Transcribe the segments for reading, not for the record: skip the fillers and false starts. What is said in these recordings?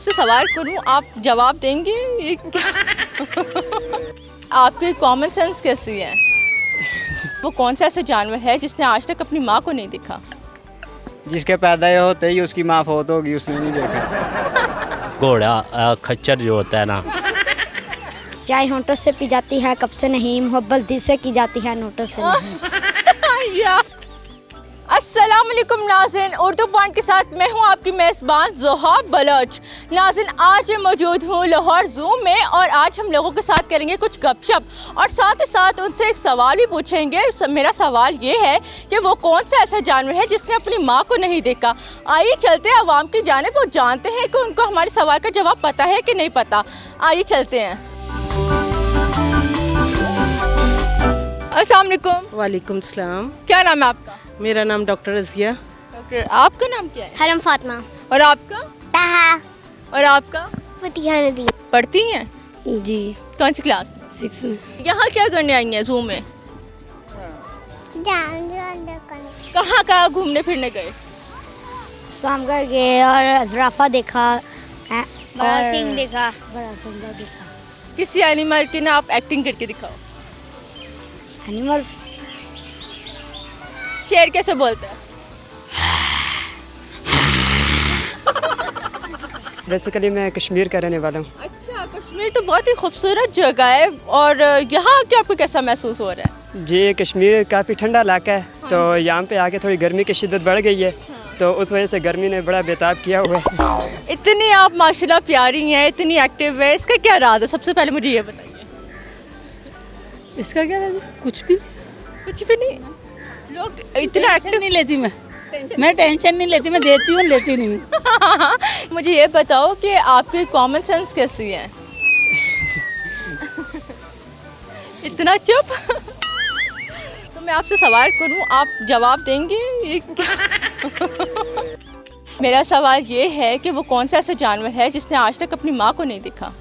आपसे सवाल करूं, आप जवाब देंगे? ये आपकी कॉमन सेंस कैसी है? वो कौन सा ऐसा जानवर है जिसने आज तक अपनी माँ को नहीं देखा? जिसके पैदा होते ही उसकी माँ फौत होगी, उसने नहीं देखा। घोड़ा खच्चर जो होता है ना। चाय होंठों से पी जाती है, कब से नहीं, मोहब्बत दिल से की जाती है, नोटों से नहीं। अस्सलाम वालेकुम नाज़रीन, उर्दू पॉइंट के साथ मैं हूं आपकी मेज़बान ज़ोहा बलोच। नाज़रीन, आज मैं मौजूद हूं लाहौर ज़ू में और आज हम लोगों के साथ करेंगे कुछ गपशप और साथ ही साथ उनसे एक सवाल भी पूछेंगे। मेरा सवाल ये है कि वो कौन सा ऐसा जानवर है जिसने अपनी माँ को नहीं देखा। आइए चलते हैं अवाम की जानिब और जानते हैं कि उनको हमारे सवाल का जवाब पता है कि नहीं पता। आइए चलते हैं। अस्सलाम वालेकुम। वालेकुम सलाम। क्या नाम है आपका? मेरा नाम डॉक्टर रज़िया। डॉक्टर, आपका नाम क्या है? हरम फातिमा। और आपका? ताहा। और आपका? फतिहा नदी। पढ़ती हैं? जी, कौन सी क्लास? 6 में। यहाँ क्या करने आई हैं ज़ू में? कहाँ कहाँ घूमने फिरने गए? शामगढ़ गए और ज़राफ़ा देखा, बड़ा सिंह देखा। किसी एनिमल की ना आप एक्टिंग करके दिखाओ। एनिमल्स। शेर कैसे बोलते हैं? बेसिकली मैं कश्मीर का रहने वाला हूँ। अच्छा, कश्मीर तो बहुत ही खूबसूरत जगह है और यहाँ क्या आपको कैसा महसूस हो रहा है? जी, कश्मीर काफ़ी ठंडा इलाका है। तो यहाँ पे आके थोड़ी गर्मी की शिद्दत बढ़ गई है। तो उस वजह से गर्मी ने बड़ा बेताब किया हुआ है। इतनी आप माशाल्लाह प्यारी हैं, इतनी एक्टिव है, इसका क्या राज है? सबसे पहले मुझे ये बताइए। इसका क्या है? कुछ भी नहीं, लोग इतना एक्टिव नहीं लेती। मैं टेंशन नहीं लेती, मैं देती हूँ, लेती नहीं हूँ। मुझे ये बताओ कि आपकी कॉमन सेंस कैसी है? इतना चुप। तो मैं आपसे सवाल करूं, आप जवाब देंगे? ये मेरा सवाल ये है कि वो कौन सा ऐसा जानवर है जिसने आज तक अपनी माँ को नहीं देखा?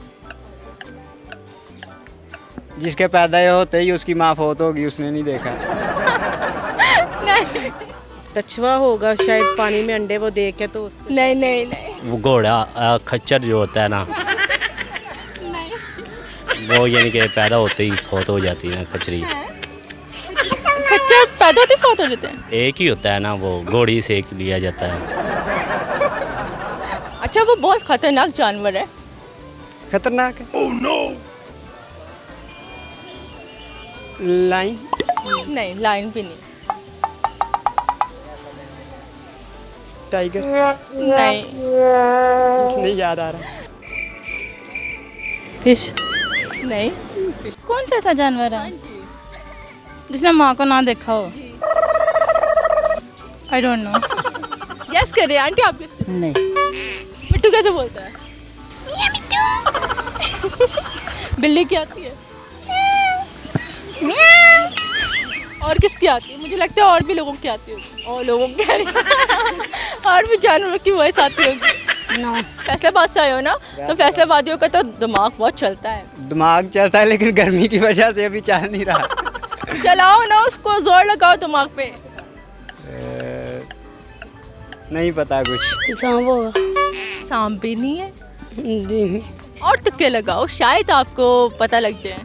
जिसके पैदा होते ही उसकी माँ फौत होगी, उसने नहीं देखा। नहीं कछुआ होगा शायद, पानी में अंडे वो देखे तो उसको। नहीं। वो घोड़ा खच्चर जो होता है ना, वो यानी कि पैदा होते ही फौत हो जाती है ना खच्चरी। खच्चर पैदा होते फौत हो जाते हैं? एक ही होता है ना, वो घोड़ी से लिया जाता है। अच्छा, वो बहुत खतरनाक जानवर है। खतरनाक है। oh, no. लाइन? नहीं, लाइन भी नहीं। टाइगर? नहीं। नहीं याद आ रहा। फिश? नहीं। कौन सा ऐसा जानवर है जिसने माँ को ना देखा हो? I don't know. गैस करिए आंटी, आप गैस करिए। नहीं। मिट्टू कैसे बोलता है? बिल्ली की आती है? और किसकी आती है? मुझे लगता है और भी लोगों की आती होगी। और लोगों की और भी जानवरों की वॉइस आती होगी। नो। फैसलाबाद से आए हो ना, तो फैसलाबादियों का तो दिमाग बहुत चलता है। दिमाग चलता है लेकिन गर्मी की वजह से अभी चल नहीं रहा। चलाओ ना उसको, जोर लगाओ दिमाग पे। नहीं पता कुछ। सांप होगा। सांप भी नहीं है। जी। और तुक्के लगाओ, शायद आपको पता लग जाए।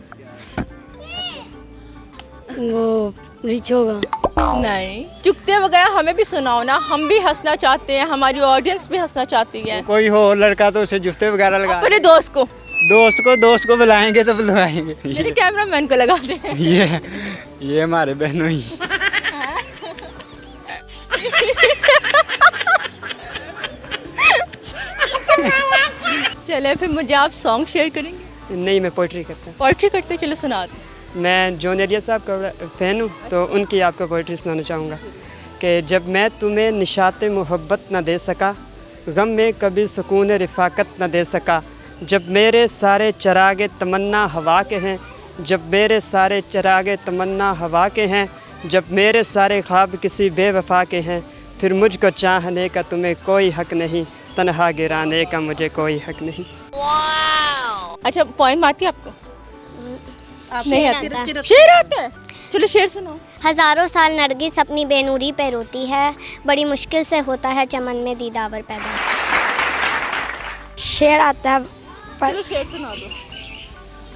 वो रिच होगा। नहीं, चुगते वगैरह हमें भी सुनाओ ना, हम भी हंसना चाहते हैं, हमारी ऑडियंस भी हंसना चाहती है। कोई हो लड़का तो उसे जुस्ते वगैरह लगा। अपने दोस्त को बुलाएंगे तो बुलवाएंगे। मेरे कैमरामैन को लगा दे। ये हमारे बहनों ही। चले फिर मुझे आप सॉन्ग शेयर करेंगे? नहीं, मैं पोइट्री करता हूँ। पोइट्री करते? चलो सुना दो। मैं जॉन एरिया साहब का फ़ैन हूँ, तो उनकी आपको पोइट्री सुनाना चाहूँगा कि जब मैं तुम्हें निशात मोहब्बत न दे सका, गम में कभी सुकून रिफ़ाकत न दे सका, जब मेरे सारे चरागे तमन्ना हवा के हैं, जब मेरे सारे चरागे तमन्ना हवा के हैं, जब मेरे सारे ख्वाब किसी बेवफा के हैं, फिर मुझको चाहने का तुम्हें कोई हक़ नहीं, तन्हा गिराने का मुझे कोई हक़ नहीं। अच्छा, पोएम आती है आपको? नहीं आती। आता है। शेर आता है? चलो शेर सुनाओ। हज़ारों साल नरगिस अपनी बेनूरी पे रोती है, बड़ी मुश्किल से होता है चमन में दीदावर पैदा। शेर आता है पर चलो शेर सुना दो।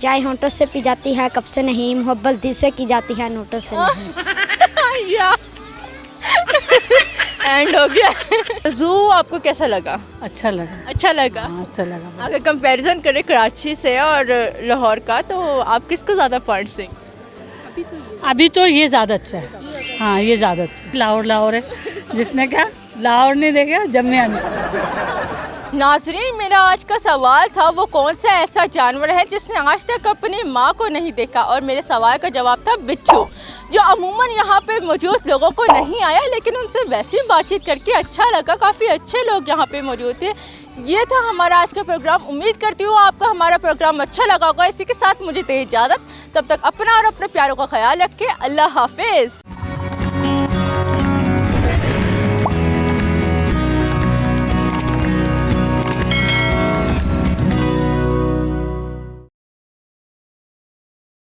चाय होंठों से पी जाती है कब से नहीं, मोहब्बत दिल से की जाती है नोटों से नहीं। या एंड हो गया। जू आपको कैसा लगा? अच्छा लगा। अच्छा लगा। हाँ, अच्छा लगा। अगर कंपैरिजन करें कराची से और लाहौर का तो आप किसको ज़्यादा पॉइंट्स देंगे? अभी तो ये ज़्यादा अच्छा है। हाँ, ये ज़्यादा अच्छा है। लाहौर है, जिसने क्या लाहौर नहीं देखा जमिया नहीं। नाजरीन, मेरा आज का सवाल था वो कौन सा ऐसा जानवर है जिसने आज तक अपनी माँ को नहीं देखा, और मेरे सवाल का जवाब था बिच्छू, जो अमूमन यहाँ पे मौजूद लोगों को नहीं आया, लेकिन उनसे वैसे ही बातचीत करके अच्छा लगा। काफ़ी अच्छे लोग यहाँ पे मौजूद थे। ये था हमारा आज का प्रोग्राम। उम्मीद करती हूँ आपको हमारा प्रोग्राम अच्छा लगा होगा। इसी के साथ मुझे दे इजाज़त। तब तक अपना और अपने प्यारों का ख्याल रखें। अल्लाह हाफिज़।